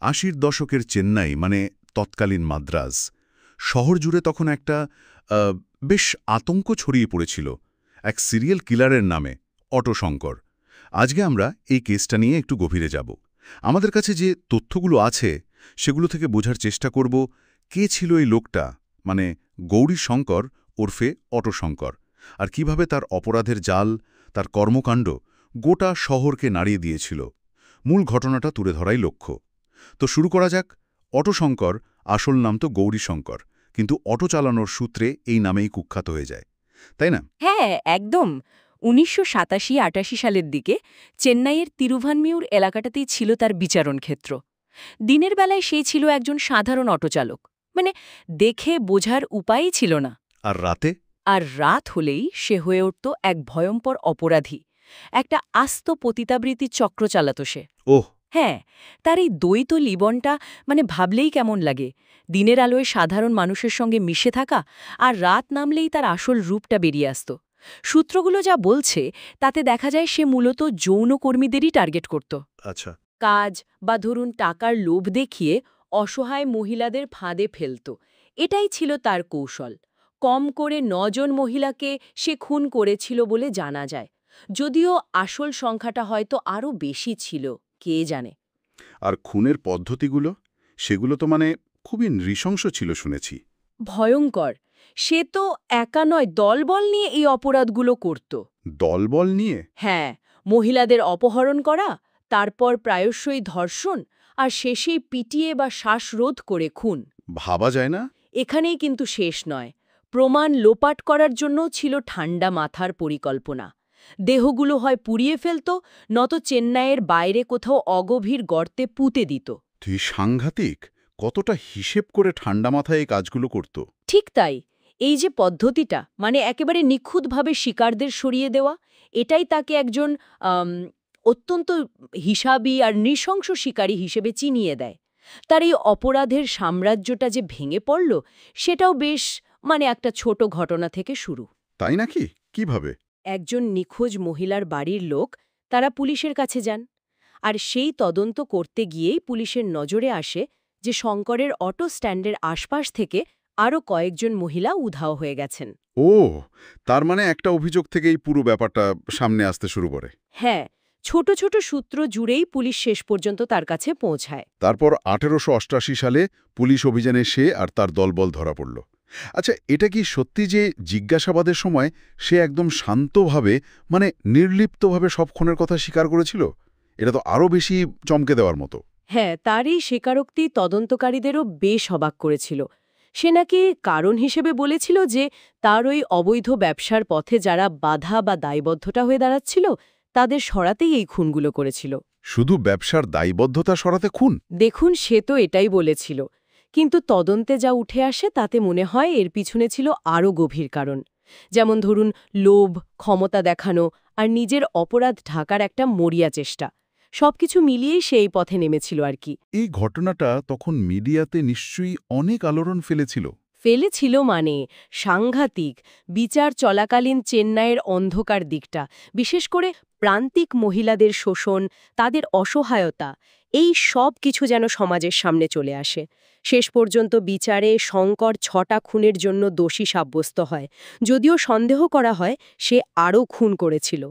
৮০ দশকের চেন্নাই মানে তৎকালীন মাদ্রাজ শহর জুড়ে তখন একটা বেশ আতঙ্ক ছড়িয়ে পড়েছিল এক সিরিয়াল কিলারের নামে অটো শঙ্কর। আজকে আমরা এই কেসটা নিয়ে একটু গভীরে যাব। আমাদের কাছে যে তথ্যগুলো আছে সেগুলো থেকে বোঝার চেষ্টা করব কে ছিল এই লোকটা, মানে গৌরী শঙ্কর ওরফে অটো শঙ্কর, আর কিভাবে তার অপরাধের জাল, তার কর্মকাণ্ড গোটা শহরকে নাড়িয়ে দিয়েছিল। মূল ঘটনাটা তুলে ধরাই লক্ষ্য। তো শুরু করা যাক। অটো শঙ্কর আসল নাম তো গৌরী শঙ্কর, কিন্তু অটো চালানোর সূত্রে এই নামেই কুখ্যাত হয়ে যায়, তাই না? হ্যাঁ, একদম। ১৯৮৭-৮৮ সালের দিকে চেন্নাইয়ের তিরুভানমিউর এলাকাটাতেই ছিল তার বিচারণ ক্ষেত্র। দিনের বেলায় সে ছিল একজন সাধারণ অটোচালক, মানে দেখে বোঝার উপায়ই ছিল না। আর রাতে? আর রাত হলেই সে হয়ে উঠত এক ভয়ঙ্কর অপরাধী। একটা আস্ত পতিতাবৃত্তি চক্র চালাত সে। ওহ! হ্যাঁ, তার এই দ্বৈত জীবনটা মানে ভাবলেই কেমন লাগে। দিনের আলোয় সাধারণ মানুষের সঙ্গে মিশে থাকা, আর রাত নামলেই তার আসল রূপটা বেরিয়ে আসত। সূত্রগুলো যা বলছে তাতে দেখা যায় সে মূলত যৌনকর্মীদেরই টার্গেট করত। আচ্ছা। কাজ বা ধরুন টাকার লোভ দেখিয়ে অসহায় মহিলাদের ফাঁদে ফেলত। এটাই ছিল তার কৌশল। কম করে ৯ জন মহিলাকে সে খুন করেছিল বলে জানা যায়, যদিও আসল সংখ্যাটা হয়তো আরও বেশি ছিল, কে জানে। আর খুনের পদ্ধতিগুলো? সেগুলো তো মানে খুবই নৃশংস ছিল শুনেছি। ভয়ঙ্কর। সে তো একা নয়, দলবল নিয়ে এই অপরাধগুলো করত। দলবল নিয়ে? হ্যাঁ, মহিলাদের অপহরণ করা, তারপর প্রায়শই ধর্ষণ, আর শেষেই পিটিয়ে বা শ্বাসরোধ করে খুন। ভাবা যায় না। এখানেই কিন্তু শেষ নয়। প্রমাণ লোপাট করার জন্য ছিল ঠান্ডা মাথার পরিকল্পনা। দেহগুলো হয় পুড়িয়ে ফেলত, নত চেন্নাইয়ের বাইরে কোথাও অগভীর গর্তে পুঁতে দিত। তুই সাংঘাতিক! কতটা হিসেব করে ঠান্ডা মাথায় এই কাজগুলো করত। ঠিক তাই। এই যে পদ্ধতিটা, মানে একেবারে নিখুঁতভাবে শিকারদের সরিয়ে দেওয়া, এটাই তাকে একজন অত্যন্ত হিসাবী আর নৃশংস শিকারী হিসেবে চিনিয়ে দেয়। তার এই অপরাধের সাম্রাজ্যটা যে ভেঙে পড়ল, সেটাও বেশ মানে একটা ছোট ঘটনা থেকে শুরু। তাই নাকি? কিভাবে? একজন নিখোঁজ মহিলার বাড়ির লোক তারা পুলিশের কাছে যান, আর সেই তদন্ত করতে গিয়েই পুলিশের নজরে আসে যে শঙ্করের অটো স্ট্যান্ডের আশপাশ থেকে আরও কয়েকজন মহিলা উধাও হয়ে গেছেন। ও, তার মানে একটা অভিযোগ থেকেই পুরো ব্যাপারটা সামনে আসতে শুরু করে। হ্যাঁ, ছোট ছোট সূত্র জুড়েই পুলিশ শেষ পর্যন্ত তার কাছে পৌঁছায়। তারপর ১৮৮৮ সালে পুলিশ অভিযানে সে আর তার দলবল ধরা পড়ল। আচ্ছা, এটা কি সত্যি যে জিজ্ঞাসাবাদের সময় সে একদম শান্তভাবে, মানে নির্লিপ্তভাবে সব খুনের কথা স্বীকার করেছিল? এটা তো আরও বেশি চমকে দেওয়ার মতো। হ্যাঁ, তার এই স্বীকারোক্তি তদন্তকারীদেরও বেশ অবাক করেছিল। সে নাকি কারণ হিসেবে বলেছিল যে তার ওই অবৈধ ব্যবসার পথে যারা বাধা বা দায়বদ্ধতা হয়ে দাঁড়াচ্ছিল, তাদের সরাতেই এই খুনগুলো করেছিল। শুধু ব্যবসার দায়বদ্ধতা সরাতে খুন? দেখুন, সে তো এটাই বলেছিল, কিন্তু তদন্তে যা উঠে আসে তাতে মনে হয় এর পিছনে ছিল আরও গভীর কারণ। যেমন ধরুন, লোভ, ক্ষমতা দেখানো আর নিজের অপরাধ ঢাকার একটা মরিয়া চেষ্টা। সবকিছু মিলিয়েই সে এই পথে নেমেছিল আর কি। এই ঘটনাটা তখন মিডিয়াতে নিশ্চয়ই অনেক আলোড়ন ফেলেছিল। ফেলেছিল মানে সাংঘাতিক। বিচার চলাকালীন চেন্নাইয়ের অন্ধকার দিকটা, বিশেষ করে প্রান্তিক মহিলাদের শোষণ, তাদের অসহায়তা, এই সব কিছু যেন সমাজের সামনে চলে আসে। শেষ পর্যন্ত বিচারে শঙ্কর ৬টা খুনের জন্য দোষী সাব্যস্ত হয়, যদিও সন্দেহ করা হয় সে আরও খুন করেছিল।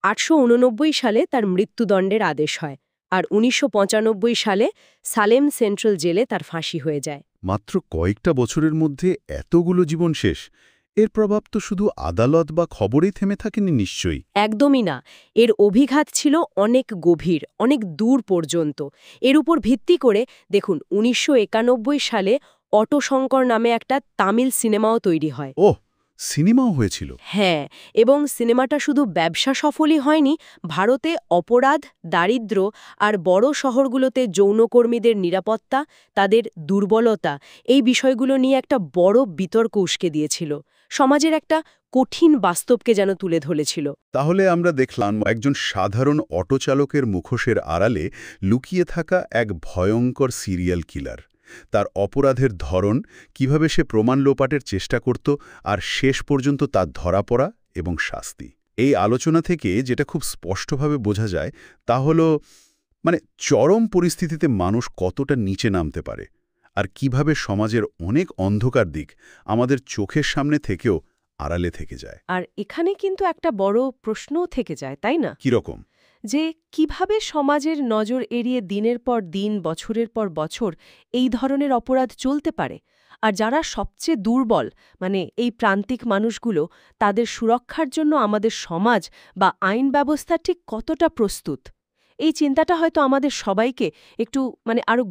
৮৮৯ সালে তার মৃত্যুদণ্ডের আদেশ হয়, আর ১৯৯৫ সালে সালেম সেন্ট্রাল জেলে তার ফাঁসি হয়ে যায়। মাত্র কয়েকটা বছরের মধ্যে এতগুলো জীবন শেষ। এর প্রভাব তো শুধু আদালত বা খবরেই থেমে থাকেনি নিশ্চয়ই। একদমই না। এর অভিঘাত ছিল অনেক গভীর, অনেক দূর পর্যন্ত। এর উপর ভিত্তি করে দেখুন, ১৯৯১ সালে অটো শঙ্কর নামে একটা তামিল সিনেমাও তৈরি হয়। ওহ, সিনেমাও হয়েছিল? হ্যাঁ, এবং সিনেমাটা শুধু ব্যবসা সফলই হয়নি, ভারতে অপরাধ, দারিদ্র্য আর বড় শহরগুলোতে যৌনকর্মীদের নিরাপত্তা, তাদের দুর্বলতা, এই বিষয়গুলো নিয়ে একটা বড় বিতর্ক উস্কে দিয়েছিল। সমাজের একটা কঠিন বাস্তবকে যেন তুলে ধরেছিল। তাহলে আমরা দেখলাম একজন সাধারণ অটোচালকের মুখোশের আড়ালে লুকিয়ে থাকা এক ভয়ঙ্কর সিরিয়াল কিলার। তার অপরাধের ধরন, কিভাবে সে প্রমাণ লোপাটের চেষ্টা করত, আর শেষ পর্যন্ত তার ধরা পড়া এবং শাস্তি। এই আলোচনা থেকে যেটা খুব স্পষ্টভাবে বোঝা যায় তা হলো, মানে চরম পরিস্থিতিতে মানুষ কতটা নিচে নামতে পারে আর কিভাবে সমাজের অনেক অন্ধকার দিক আমাদের চোখের সামনে থেকেও আড়ালে থেকে যায়। আর এখানে কিন্তু একটা বড় প্রশ্নও থেকে যায়, তাই না? কিরকম? যে কিভাবে সমাজের নজর এড়িয়ে দিনের পর দিন, বছরের পর বছর এই ধরনের অপরাধ চলতে পারে, আর যারা সবচেয়ে দুর্বল, মানে এই প্রান্তিক মানুষগুলো, তাদের সুরক্ষার জন্য আমাদের সমাজ বা আইন ব্যবস্থা ঠিক কতটা প্রস্তুত? এই চিন্তাটা হয়তো আমাদের সবাইকে একটু আরো